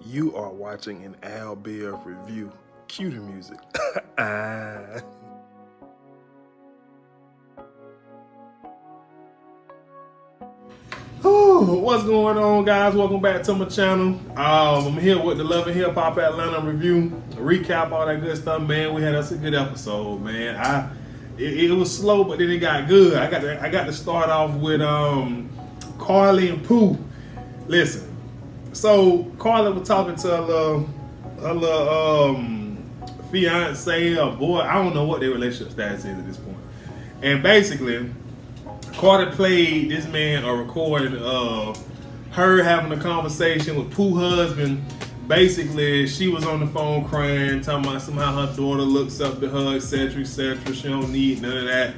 You are watching an Al Bear review. Cue the music. What's going on, guys? Welcome back to my channel. I'm here with the Love and Hip Hop Atlanta review, recap, all that good stuff, man. We had us a good episode, man. It was slow, but then it got good. I got to start off with Carly and Pooh. Listen, so Carly was talking to her little fiance or boy. I don't know what their relationship status is at this point. And basically, Carter played this man a recording of her having a conversation with Pooh's husband. Basically, she was on the phone crying, talking about somehow her daughter looks up to her, etc., etc. She don't need none of that,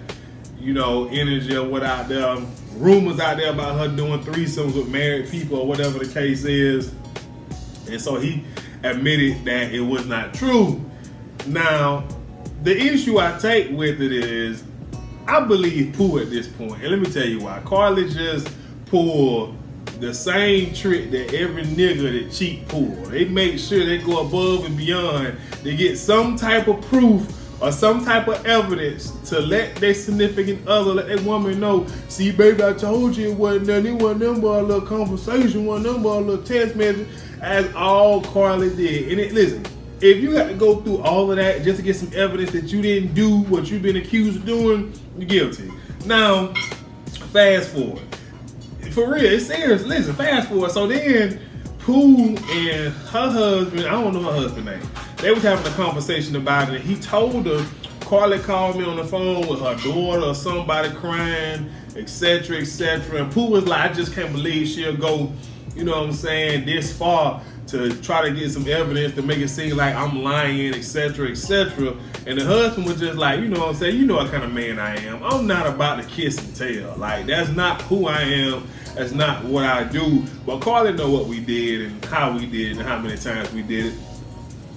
energy or what out there. Rumors out there about her doing threesomes with married people or whatever the case is. And so he admitted that it was not true. Now, the issue I take with it is, I believe Pooh at this point, and let me tell you why. Carly just pulled the same trick that every nigga that cheat pull. They make sure they go above and beyond. They get some type of proof or some type of evidence to let their significant other, let their woman know, see, baby, I told you it wasn't nothing. It wasn't nothing but a little conversation, wasn't nothing but a little text message, as all Carly did. And listen, if you got to go through all of that just to get some evidence that you didn't do what you've been accused of doing, you're guilty. Now, fast forward. For real, it's serious. Listen, fast forward. So then, Pooh and her husband, I don't know her husband's name, they was having a conversation about it. And he told her, Carly called me on the phone with her daughter or somebody crying, etc., etc. And Pooh was like, I just can't believe she'll go, this far to try to get some evidence to make it seem like I'm lying, etc., etc. And the husband was just like, you know what kind of man I am. I'm not about to kiss and tell. Like, that's not who I am. That's not what I do. But Carly know what we did and how we did it and how many times we did it.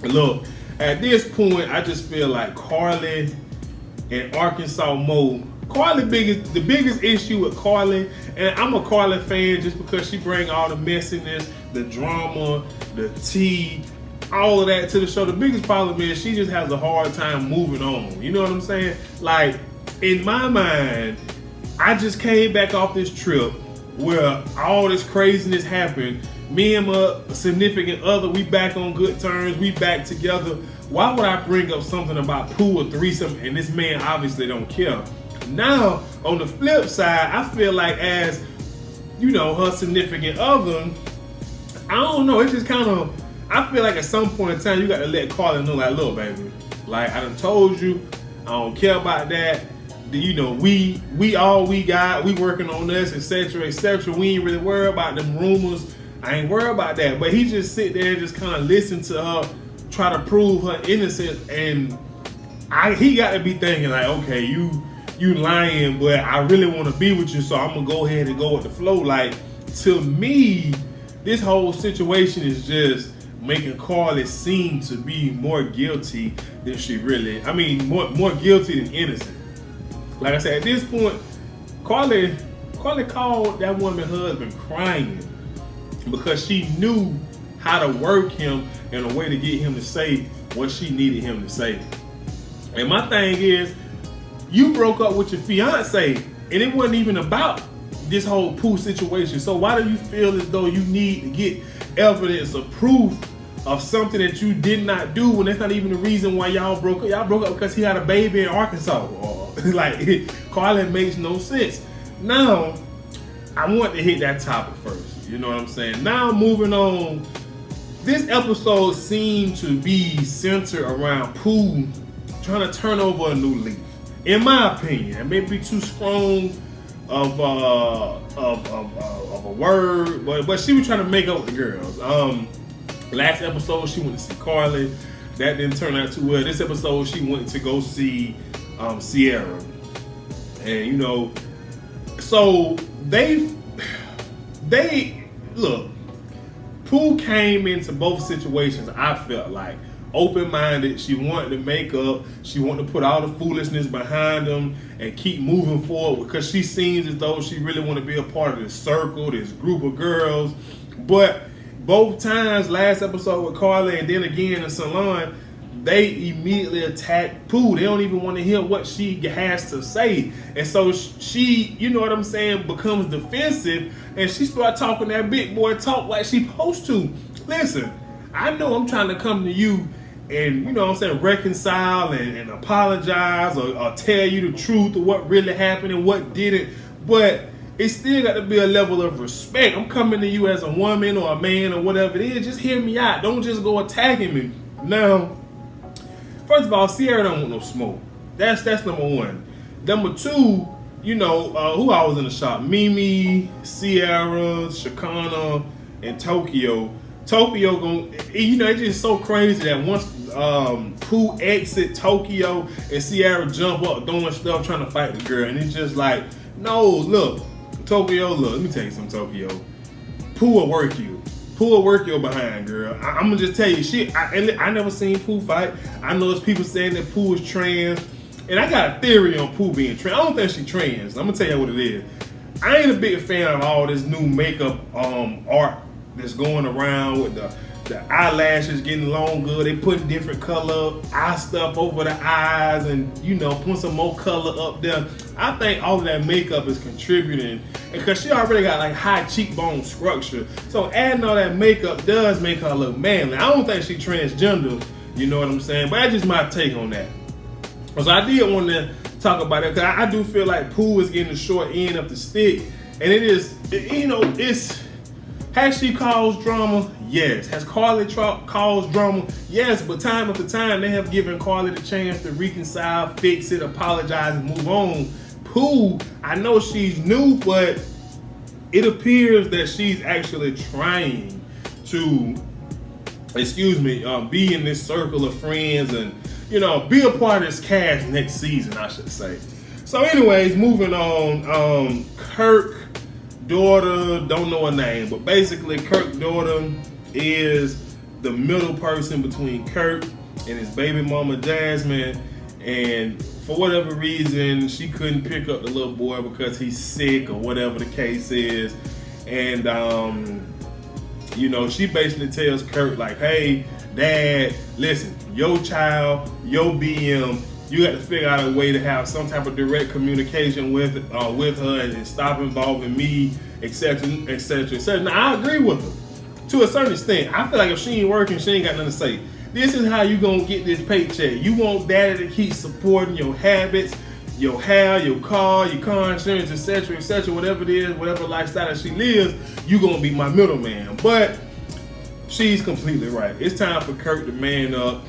And look, at this point, I just feel like Carly and Arkansas Mo. The biggest issue with Carly, and I'm a Carly fan just because she bring all the messiness, the drama, the tea, all of that to the show. The biggest problem is she just has a hard time moving on. You know what I'm saying? Like, in my mind, I just came back off this trip where all this craziness happened. Me and my significant other, we back on good terms. We back together. Why would I bring up something about Pooh or threesome and this man obviously don't care? Now, on the flip side, I feel like as, her significant other, I don't know, it's just kind of, I feel like at some point in time, you got to let Carly know, like, look, baby, like, I done told you, I don't care about that. We all we got, we working on this, etc., etc. We ain't really worried about them rumors. I ain't worried about that. But he just sit there and just kind of listen to her, try to prove her innocence, and he got to be thinking like, okay, you lying, but I really want to be with you, so I'm gonna go ahead and go with the flow. Like, to me, this whole situation is just making Carly seem to be more guilty than she really. I mean, more guilty than innocent. Like I said, at this point, Carly called that woman's husband crying because she knew how to work him in a way to get him to say what she needed him to say. And my thing is, you broke up with your fiance, and it wasn't even about this whole Pooh situation. So why do you feel as though you need to get evidence or proof of something that you did not do when that's not even the reason why y'all broke up? Y'all broke up because he had a baby in Arkansas. Like, Carly makes no sense. Now, I want to hit that topic first. You know what I'm saying? Now, moving on, this episode seemed to be centered around Pooh trying to turn over a new leaf. In my opinion, it may be too strong of a word, but she was trying to make up with the girls. Last episode she went to see Carly, that didn't turn out too well. This episode she went to go see Sierra, and so they look. Pooh came into both situations, I felt like, open-minded. She wanted to make up. She wanted to put all the foolishness behind them and keep moving forward because she seems as though she really want to be a part of this circle, this group of girls. But both times, last episode with Carla and then again in the salon, they immediately attack Pooh. They don't even want to hear what she has to say. And so she, you know what I'm saying, becomes defensive, and she starts talking that big boy talk like she supposed to. Listen, I know I'm trying to come to you and, you know what I'm saying, reconcile and apologize or tell you the truth of what really happened and what didn't, but it's still got to be a level of respect. I'm coming to you as a woman or a man or whatever it is. Just hear me out. Don't just go attacking me. Now, first of all, Sierra don't want no smoke. That's number one. Number two, you know, who I was in the shop? Mimi, Sierra, Shakana, and Tokyo. Tokyo you know, it's just so crazy that once Pooh exit Tokyo and Sierra jump up doing stuff trying to fight the girl, and it's just like, no, look, Tokyo, look, let me tell you something, Tokyo. Pooh will work you. Pooh will work your behind, girl. I'm gonna just tell you, shit. I never seen Pooh fight. I know there's people saying that Pooh is trans, and I got a theory on Pooh being trans. I don't think she's trans. I'm gonna tell you what it is. I ain't a big fan of all this new makeup art that's going around with the eyelashes getting longer. They put different color eye stuff over the eyes, and you know, put some more color up there. I think all of that makeup is contributing, because she already got like high cheekbone structure. So adding all that makeup does make her look manly. I don't think she's transgender, you know what I'm saying? But that's just my take on that. So I did want to talk about it, because I do feel like Pooh is getting the short end of the stick, and it is, you know, it's. Has she caused drama? Yes. Has Carly caused drama? Yes. But time after time, they have given Carly the chance to reconcile, fix it, apologize, and move on. Pooh, I know she's new, but it appears that she's actually trying to, be in this circle of friends and, you know, be a part of this cast next season, I should say. So anyways, moving on, Kirk daughter, don't know her name, but basically Kirk's daughter is the middle person between Kirk and his baby mama Jasmine, and for whatever reason she couldn't pick up the little boy because he's sick or whatever the case is. And you know, she basically tells Kirk like, hey dad, listen, your child, your BM, you got to figure out a way to have some type of direct communication with her and stop involving me, etc., etc., etc. Now, I agree with her to a certain extent. I feel like if she ain't working, she ain't got nothing to say. This is how you gonna get this paycheck. You want daddy to keep supporting your habits, your hair, your car insurance, etc., etc., whatever it is, whatever lifestyle that she lives, you gonna be my middleman. But she's completely right. It's time for Kirk to man up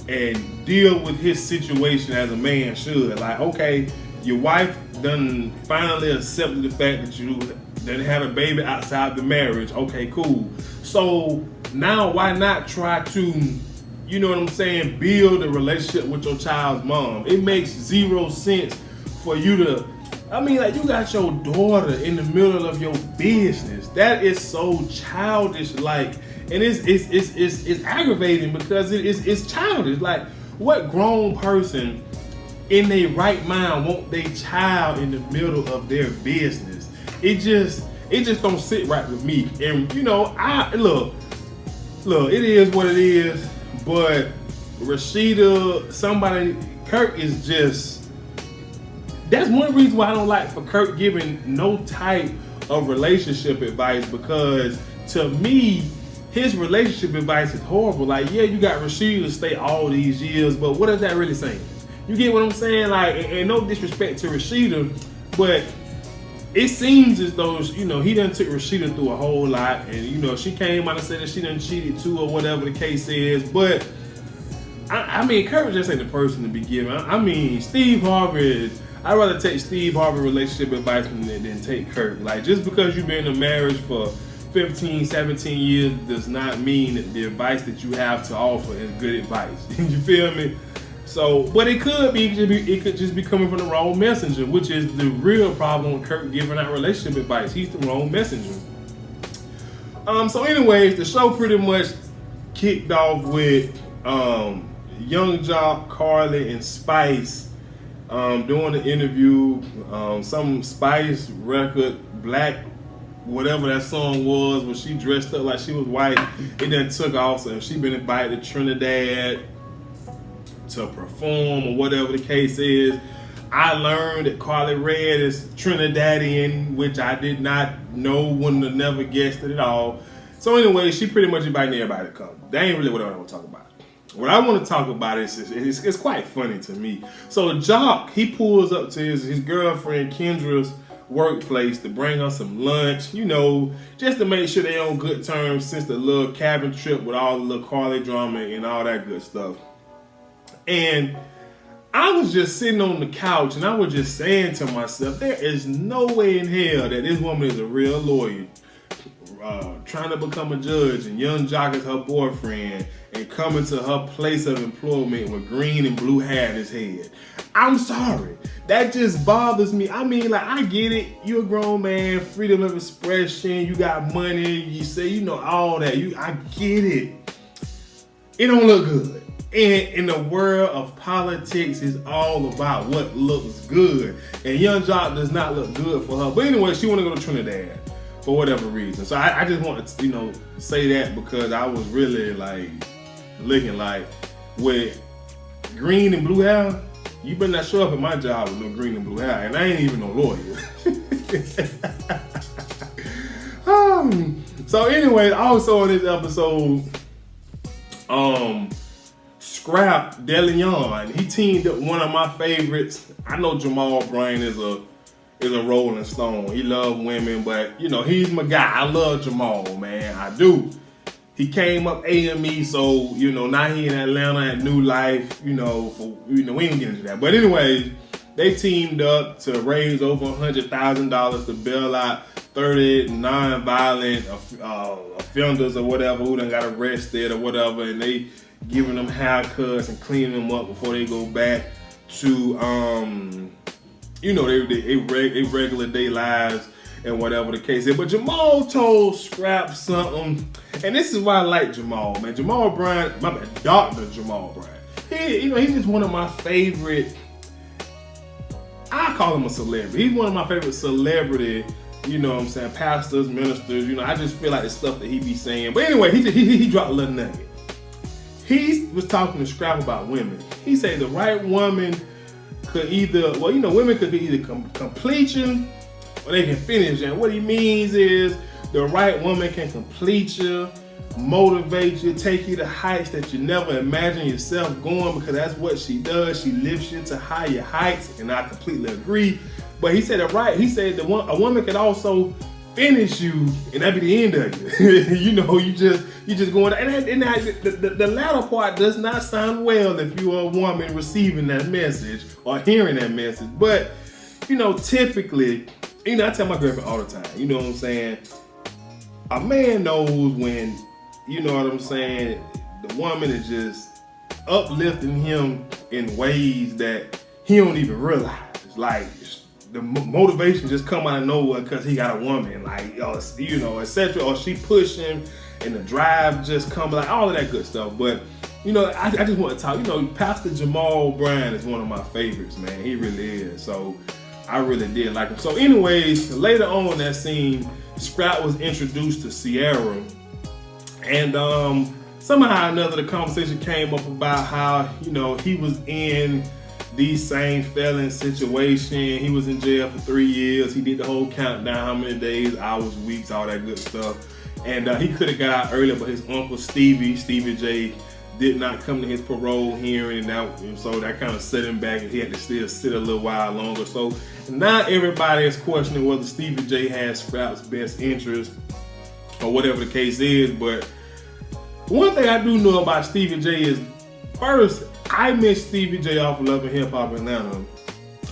and deal with his situation as a man should. Like, okay, your wife done finally accepted the fact that you done had a baby outside the marriage. Okay, cool. So now why not try to, you know what I'm saying, build a relationship with your child's mom? It makes zero sense for you to, I mean, like, you got your daughter in the middle of your business. That is so childish, like, and it's aggravating because it's childish. Like, what grown person in their right mind want their child in the middle of their business? It just don't sit right with me. And you know, look, it is what it is. But Kirk is just. That's one reason why I don't like for Kirk giving no type of relationship advice, because to me, his relationship advice is horrible. Like, yeah, you got Rashida to stay all these years, but what is that really saying? You get what I'm saying? Like, and no disrespect to Rashida, but it seems as though, you know, he done took Rashida through a whole lot, and you know, she came out and said that she done cheated too, or whatever the case is. But I mean, Kirk just ain't the person to be giving. I mean, Steve Harvey. I'd rather take Steve Harvey relationship advice than take Kirk. Like, just because you've been in a marriage for 15, 17 years does not mean that the advice that you have to offer is good advice. You feel me? So, but it could just be coming from the wrong messenger, which is the real problem with Kirk giving out relationship advice. He's the wrong messenger. So anyways, the show pretty much kicked off with Young Jock, Carly, and Spice doing the interview. Some Spice record, Black whatever that song was when she dressed up like she was white, it done took off. So she been invited to Trinidad to perform or whatever the case is. I learned that Carly Red is Trinidadian, which I did not know, wouldn't have never guessed it at all. So anyway, she pretty much inviting everybody to come. That ain't really what I want to talk about. What I want to talk about is it's quite funny to me. So Jock, he pulls up to his girlfriend Kendra's workplace to bring her some lunch, you know, just to make sure they're on good terms since the little cabin trip with all the little Carly drama and all that good stuff. And I was just sitting on the couch and I was just saying to myself, there is no way in hell that this woman is a real lawyer, trying to become a judge, and young Jock is her boyfriend, and coming to her place of employment with green and blue hair in his head. I'm sorry. That just bothers me. I mean, like, I get it. You're a grown man, freedom of expression, you got money, you say, you know, all that. I get it. It don't look good. And in the world of politics, it's all about what looks good. And young Jock does not look good for her. But anyway, she want to go to Trinidad for whatever reason. So I just want to, you know, say that because I was really like looking like with green and blue hair, you better not show up at my job with no green and blue hair. And I ain't even no lawyer. So anyway, also in this episode, Scrap DeLeon, he teamed up one of my favorites. I know Jamal Bryant is a Rolling Stone. He loves women, but you know, he's my guy. I love Jamal, man. I do. He came up AME, so you know, now he in Atlanta at New Life, we ain't gonna get into that. But anyways, they teamed up to raise over $100,000 to bail out 30 non-violent offenders or whatever who done got arrested or whatever, and they giving them haircuts and cleaning them up before they go back to they regular day lives and whatever the case is. But Jamal told Scrap something, and this is why I like Jamal, man. Jamal Bryant, Dr. Jamal Bryant. He's just one of my favorite. I call him a celebrity. He's one of my favorite celebrity. You know what I'm saying? Pastors, ministers. You know, I just feel like the stuff that he be saying. But anyway, he dropped a little nugget. He was talking to Scrap about women. He said the right woman could either, women could either complete you or they can finish you. And what he means is the right woman can complete you, motivate you, take you to heights that you never imagined yourself going, because that's what she does. She lifts you to higher heights, and I completely agree. But he said a woman could also finish you, and that be the end of you. you just going, and the latter part does not sound well if you are a woman receiving that message or hearing that message. But typically, I tell my girlfriend all the time, you know what I'm saying? A man knows when, you know what I'm saying, the woman is just uplifting him in ways that he don't even realize. Like, the motivation just come out of nowhere because he got a woman, like, etc. Or she push him and the drive just come, like all of that good stuff. But, I just want to talk, Pastor Jamal Bryant is one of my favorites, man. He really is. So I really did like him. So anyways, later on in that scene, Scrap was introduced to Sierra. And somehow or another, the conversation came up about how, he was in these same felon situation. He was in jail for 3 years. He did the whole countdown, how many days, hours, weeks, all that good stuff. And he could have got out earlier, but his uncle Stevie J, did not come to his parole hearing, and so that kind of set him back, and he had to still sit a little while longer. So now everybody is questioning whether Stevie J has Scrap's best interest or whatever the case is. But one thing I do know about Stevie J is, first, I miss Stevie J off of Love and Hip Hop Atlanta.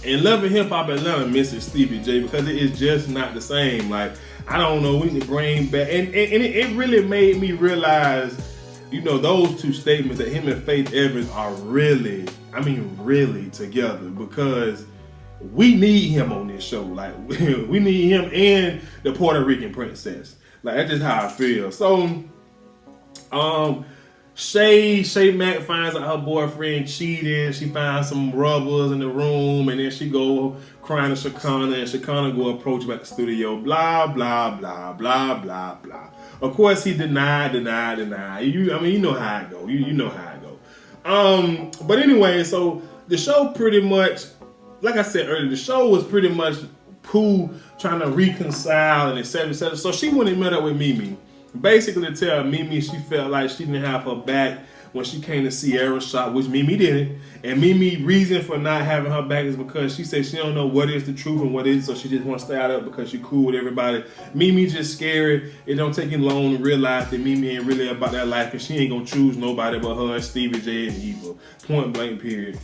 And Love and Hip Hop Atlanta misses Stevie J because it is just not the same. Like, I don't know, we need to bring back, and it really made me realize, those two statements, that him and Faith Evans are really together, because we need him on this show. Like, we need him and the Puerto Rican princess. Like, that's just how I feel. So, Shay Mack finds out her boyfriend cheating. She finds some rubbers in the room, and then she go crying to Shekinah, and Shekinah go approach him at the studio. Blah blah blah blah blah blah. Of course, he denied. You know how it go. You know how it go. But anyway, so the show pretty much, like I said earlier, the show was pretty much Pooh trying to reconcile and etc. etc. So she went and met up with Mimi. Basically to tell Mimi she felt like she didn't have her back when she came to Sierra's shop, which Mimi didn't. And Mimi's reason for not having her back is because she said she don't know what is the truth and what is, so she just wants to stay out of it because she cool with everybody. Mimi just scared. It don't take him long to realize that Mimi ain't really about that life, and she ain't gonna choose nobody but her and Stevie J and Eva. Point blank period.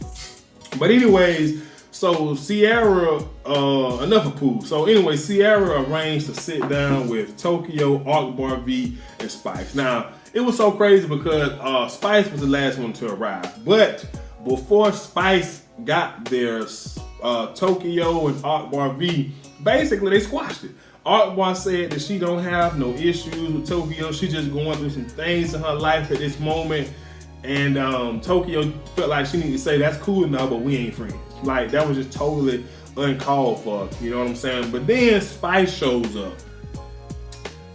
But anyways, so Sierra, enough of Pooh. So anyway, Sierra arranged to sit down with Tokyo, Akbar V, and Spice. Now, it was so crazy because Spice was the last one to arrive. But before Spice got there, Tokyo and Akbar V, basically they squashed it. Akbar said that she don't have no issues with Tokyo. She just going through some things in her life at this moment. And Tokyo felt like she needed to say, that's cool enough, but we ain't friends. Like, that was just totally uncalled for, you know what I'm saying? But then Spice shows up.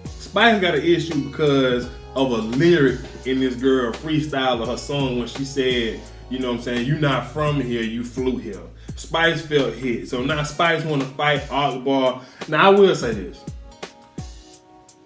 Spice got an issue because of a lyric in this girl freestyle of her song when she said, you know what I'm saying, you not from here, you flew here. Spice felt hit. So now Spice want to fight Akbar. Now I will say this.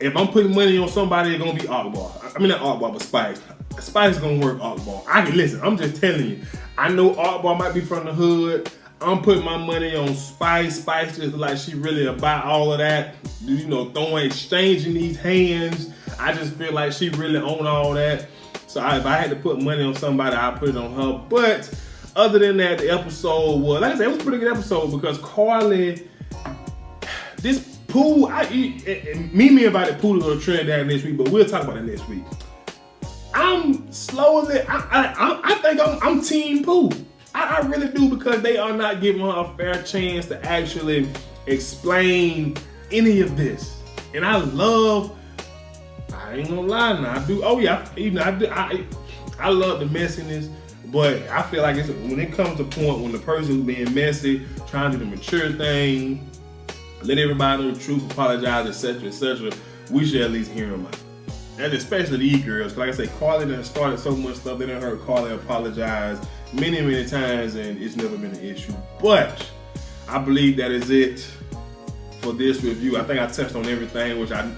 If I'm putting money on somebody, it's going to be Akbar. I mean, not Akbar, but Spice. Spice is going to work Akbar. Listen, I'm just telling you. I know Akbar might be from the hood. I'm putting my money on Spice. Spice just like she really about all of that. You know, exchanging these hands. I just feel like she really own all that. So if I had to put money on somebody, I'd put it on her. But other than that, the episode was, like I said, it was a pretty good episode because Carly, this Pooh, Mimi invited Pooh to go to Trinidad next week, but we'll talk about it next week. I'm slowly, I think I'm Team Pooh. I really do, because they are not giving her a fair chance to actually explain any of this. And I ain't gonna lie now, I do. Oh yeah, I love the messiness, but I feel like when it comes to a point when the person who's being messy, trying to do the mature thing, let everybody know the truth, apologize, etc., etc., we should at least hear them out. And especially these girls, like I say, Carly done started so much stuff. They done heard Carly apologize many times, and it's never been an issue. But I believe that is it for this review. I think I touched on everything, which I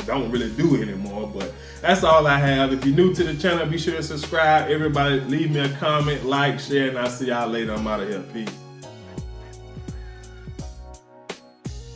don't really do anymore, but that's all I have. If you're new to the channel, be sure to subscribe. Everybody, leave me a comment, like, share, and I'll see y'all later. I'm out of here. Peace.